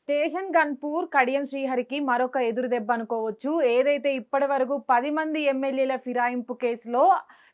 Station Ghanpur Kadiyam శ్రీహరికి మరొక ఎదురు దెబ్బ అనుకోవచ్చు. ఏదైతే ఇప్పటి వరకు 10 మంది ఎమ్మెల్యేల ఫిరాయింపు కేసులో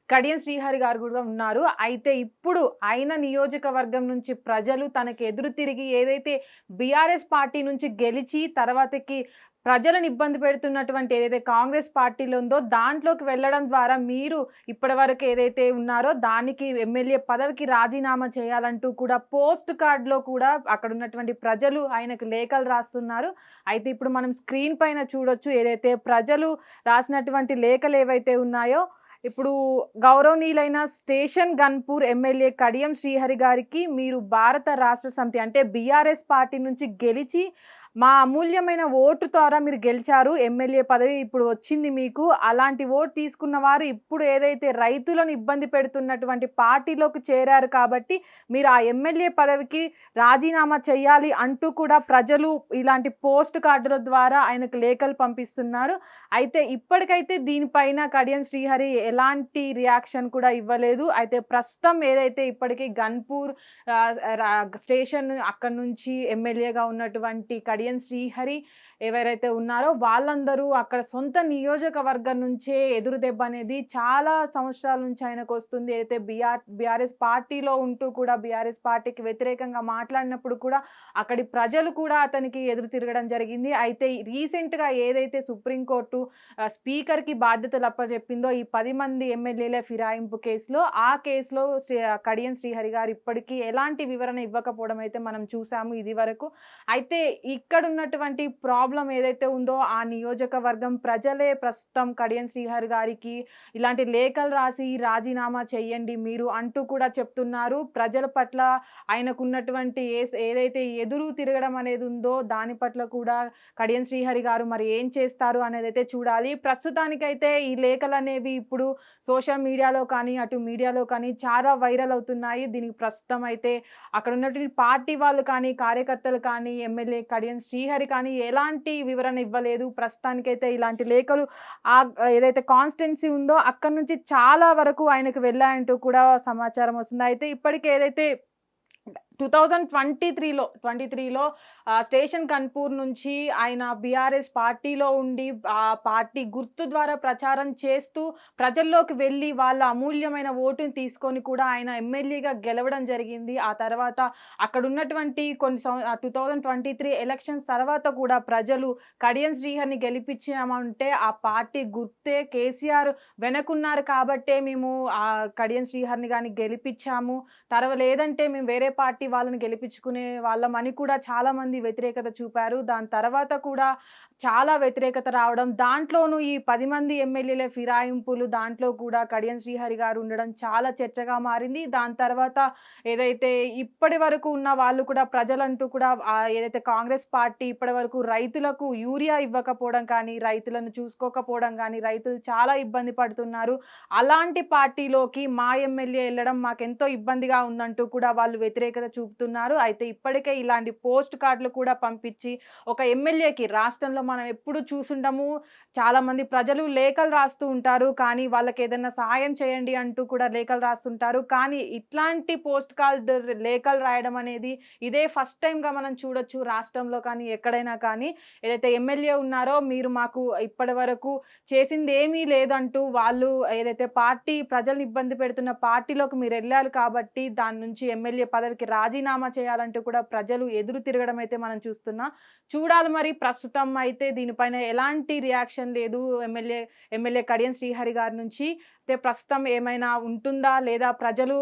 కడియం శ్రీహరి గారు కూడా ఉన్నారు. అయితే ఇప్పుడు ఆయన నియోజకవర్గం నుంచి ప్రజలు తనకి ఎదురు తిరిగి ఏదైతే బీఆర్ఎస్ పార్టీ నుంచి గెలిచి తర్వాతకి ప్రజలను ఇబ్బంది పెడుతున్నటువంటి ఏదైతే కాంగ్రెస్ పార్టీలో ఉందో దాంట్లోకి వెళ్ళడం ద్వారా మీరు ఇప్పటివరకు ఏదైతే ఉన్నారో దానికి ఎమ్మెల్యే పదవికి రాజీనామా చేయాలంటూ కూడా పోస్ట్ కార్డులో కూడా అక్కడ ఉన్నటువంటి ప్రజలు ఆయనకు లేఖలు రాస్తున్నారు. అయితే ఇప్పుడు మనం స్క్రీన్ పైన చూడొచ్చు ఏదైతే ప్రజలు రాసినటువంటి లేఖలు ఏవైతే ఉన్నాయో. ఇప్పుడు గౌరవనీయులైన స్టేషన్ గన్పూర్ ఎమ్మెల్యే కడియం శ్రీహరి గారికి మీరు భారత రాష్ట్ర సమితి అంటే బీఆర్ఎస్ పార్టీ నుంచి గెలిచి మా అమూల్యమైన ఓటు ద్వారా మీరు గెలిచారు, ఎమ్మెల్యే పదవి ఇప్పుడు వచ్చింది మీకు. అలాంటి ఓటు తీసుకున్న వారు ఇప్పుడు ఏదైతే రైతులను ఇబ్బంది పెడుతున్నటువంటి పార్టీలోకి చేరారు కాబట్టి మీరు ఆ ఎమ్మెల్యే పదవికి రాజీనామా చేయాలి అంటూ కూడా ప్రజలు ఇలాంటి పోస్ట్ కార్డుల ద్వారా ఆయనకు లేఖలు పంపిస్తున్నారు. అయితే ఇప్పటికైతే దీనిపైన కడియం శ్రీహరి ఎలాంటి రియాక్షన్ కూడా ఇవ్వలేదు. అయితే ప్రస్తుతం ఏదైతే ఇప్పటికీ గన్పూర్ స్టేషన్ అక్కడ నుంచి ఎమ్మెల్యేగా ఉన్నటువంటి కడియం శ్రీహరి ఎవరైతే ఉన్నారో వాళ్ళందరూ అక్కడ సొంత నియోజకవర్గం నుంచే ఎదురు దెబ్బ అనేది చాలా సంవత్సరాల నుంచి ఆయనకు వస్తుంది. అయితే బీఆర్ఎస్ పార్టీలో ఉంటూ కూడా బీఆర్ఎస్ పార్టీకి వ్యతిరేకంగా మాట్లాడినప్పుడు కూడా అక్కడి ప్రజలు కూడా అతనికి ఎదురు తిరగడం జరిగింది. అయితే రీసెంట్గా ఏదైతే సుప్రీంకోర్టు స్పీకర్కి బాధ్యతలు అప్పచెప్పిందో ఈ 10 మంది ఎమ్మెల్యేల ఫిరాయింపు కేసులో, ఆ కేసులో కడియం శ్రీహరి గారు ఇప్పటికీ ఎలాంటి వివరణ ఇవ్వకపోవడం అయితే మనం చూసాము ఇది వరకు. అయితే ఇక్కడ ఉన్నటువంటి ప్రాబ్లం ఏదైతే ఉందో ఆ నియోజకవర్గం ప్రజలే ప్రస్తుతం కడియం శ్రీహరి గారికి ఇలాంటి లేఖలు రాసి రాజీనామా చేయండి మీరు అంటూ కూడా చెప్తున్నారు. ప్రజల పట్ల ఆయనకున్నటువంటి ఏదైతే ఎదురు తిరగడం అనేది ఉందో దాని పట్ల కూడా కడియం శ్రీహరి గారు మరి ఏం చేస్తారు అనేది అయితే చూడాలి. ప్రస్తుతానికైతే ఈ లేఖలు అనేవి ఇప్పుడు సోషల్ మీడియాలో కానీ అటు మీడియాలో కానీ చాలా వైరల్ అవుతున్నాయి. దీనికి ప్రస్తుతం అయితే అక్కడ ఉన్నటువంటి పార్టీ వాళ్ళు కానీ కార్యకర్తలు కానీ ఎమ్మెల్యే కడియం శ్రీహరి కానీ ఎలాంటి వివరణ ఇవ్వలేదు. ప్రస్తుతానికైతే ఇలాంటి లేఖలు ఏదైతే కాన్స్టిట్యున్సీ ఉందో అక్కడ నుంచి చాలా వరకు ఆయనకు వెళ్ళాయంటూ కూడా సమాచారం వస్తుంది. అయితే ఇప్పటికే ఏదైతే 2023లో స్టేషన్ కన్పూర్ నుంచి ఆయన బీఆర్ఎస్ పార్టీలో ఉండి ఆ పార్టీ గుర్తు ద్వారా ప్రచారం చేస్తూ ప్రజల్లోకి వెళ్ళి వాళ్ళ అమూల్యమైన ఓటుని తీసుకొని కూడా ఆయన ఎమ్మెల్యేగా గెలవడం జరిగింది. ఆ తర్వాత అక్కడ ఉన్నటువంటి కొన్ని 2023 ఎలక్షన్స్ తర్వాత కూడా ప్రజలు కడియం శ్రీహరిని గెలిపించామంటే ఆ పార్టీ గుర్తే కేసీఆర్ వెనకున్నారు కాబట్టే మేము ఆ కడియం శ్రీహరిని కానీ గెలిపించాము, లేదంటే మేము వేరే పార్టీ వాళ్ళని గెలిపించుకునే వాళ్ళమని కూడా చాలా మంది వ్యతిరేకత చూపారు. దాని తర్వాత కూడా చాలా వ్యతిరేకత రావడం, దాంట్లోనూ ఈ 10 మంది ఎమ్మెల్యేల ఫిరాయింపులు దాంట్లో కూడా కడియం శ్రీహరి గారు ఉండడం చాలా చర్చగా మారింది. దాని తర్వాత ఏదైతే ఇప్పటి వరకు ఉన్న వాళ్ళు కూడా ప్రజలంటూ కూడా ఏదైతే కాంగ్రెస్ పార్టీ ఇప్పటి వరకు రైతులకు యూరియా ఇవ్వకపోవడం కానీ, రైతులను చూసుకోకపోవడం కానీ, రైతులు చాలా ఇబ్బంది పడుతున్నారు, అలాంటి పార్టీలోకి మా ఎమ్మెల్యే వెళ్ళడం మాకెంతో ఇబ్బందిగా ఉందంటూ కూడా వాళ్ళు వ్యతిరేకత చూపుతున్నారు. అయితే ఇప్పటికే ఇలాంటి పోస్ట్ కార్డులు కూడా పంపించి ఒక ఎమ్మెల్యేకి రాష్ట్రంలో మనం ఎప్పుడు చూసుండము, చాలా మంది ప్రజలు లేఖలు రాస్తూ ఉంటారు కానీ వాళ్ళకి ఏదైనా సహాయం చేయండి అంటూ కూడా లేఖలు రాస్తుంటారు. కానీ ఇట్లాంటి పోస్ట్ కార్డు లేఖలు రాయడం అనేది ఇదే ఫస్ట్ టైంగా మనం చూడొచ్చు రాష్ట్రంలో కానీ ఎక్కడైనా కానీ. ఏదైతే ఎమ్మెల్యే ఉన్నారో మీరు మాకు ఇప్పటి వరకు చేసింది ఏమీ లేదంటూ వాళ్ళు ఏదైతే పార్టీ ప్రజల్ని ఇబ్బంది పెడుతున్న పార్టీలోకి మీరు వెళ్ళారు కాబట్టి దాని నుంచి ఎమ్మెల్యే పదవికి రాజీనామా చేయాలంటూ కూడా ప్రజలు ఎదురు తిరగడం అయితే మనం చూస్తున్నాం. చూడాలి మరి ప్రస్తుతం అయితే దీనిపైన ఎలాంటి రియాక్షన్ లేదు ఎమ్మెల్యే కడియం శ్రీహరి గారి నుంచి. ప్రస్తుతం ఏమైనా ఉంటుందా లేదా ప్రజలు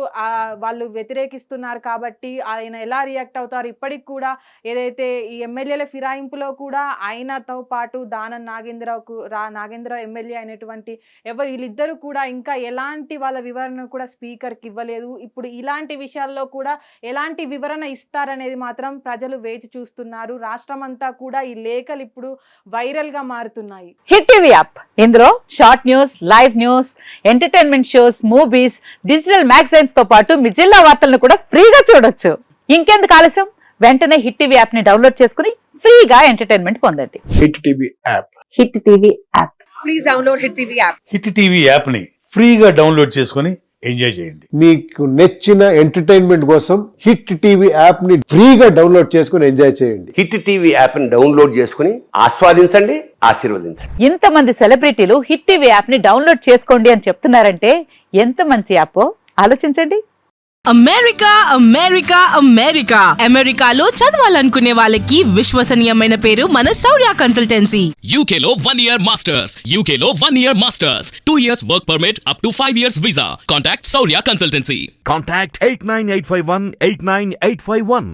వాళ్ళు వ్యతిరేకిస్తున్నారు కాబట్టి ఆయన ఎలా రియాక్ట్ అవుతారు. ఇప్పటికి కూడా ఏదైతే ఈ ఎమ్మెల్యేల ఫిరాయింపులో కూడా ఆయనతో పాటు దానం నాగేంద్ర ఎమ్మెల్యే అయినటువంటి వీళ్ళిద్దరూ కూడా ఇంకా ఎలాంటి వాళ్ళ వివరణ కూడా స్పీకర్కి ఇవ్వలేదు. ఇప్పుడు ఇలాంటి విషయాల్లో కూడా ఎలాంటి వివరణ ఇస్తారనేది మాత్రం ప్రజలు వేచి చూస్తున్నారు. రాష్ట్రం అంతా కూడా ఈ లేఖలు ఇప్పుడు వైరల్ గా మారుతున్నాయి. హిట్ టీవీ యాప్, ఇందులో short news, live news, entertainment shows, movies, digital magazines తో పాటు మీ జిల్లా వార్తలను కూడా ఫ్రీగా చూడొచ్చు. ఇంకెందుకు ఆలస్యం, వెంటనే హిట్ టీవీ యాప్ ని డౌన్లోడ్ చేసుకుని ఫ్రీగా ఎంటర్టైన్మెంట్ పొందండి. Hit TV app. Hit TV app. Please download hit TV app. Hit TV app ని ఫ్రీగా డౌన్లోడ్ చేసుకొని ఎంజాయ్ చేయండి. మీకు నచ్చిన ఎంటర్టైన్మెంట్ కోసం హిట్ టీవీ యాప్ ని ఫ్రీగా డౌన్లోడ్ చేసుకుని ఎంజాయ్ చేయండి. హిట్ టీవీ యాప్ ని డౌన్లోడ్ చేసుకుని ఆస్వాదించండి, ఆశీర్వదించండి. ఇంతమంది సెలబ్రిటీలు హిట్ టీవీ యాప్ ని డౌన్లోడ్ చేసుకోండి అని చెప్తున్నారంటే ఎంత మంచి యాప్ ఆలోచించండి. అమెరికా అమెరికా అమెరికా అమెరికాలో చదవాలనుకునే వాళ్ళకి విశ్వసనీయమైన పేరు మన శౌర్య consultancy. UK Law 1 Year Masters. UK Law 1 Year Masters. 2 years work permit up to 5 years visa. Contact Saurya Consultancy. Contact 89851 89851.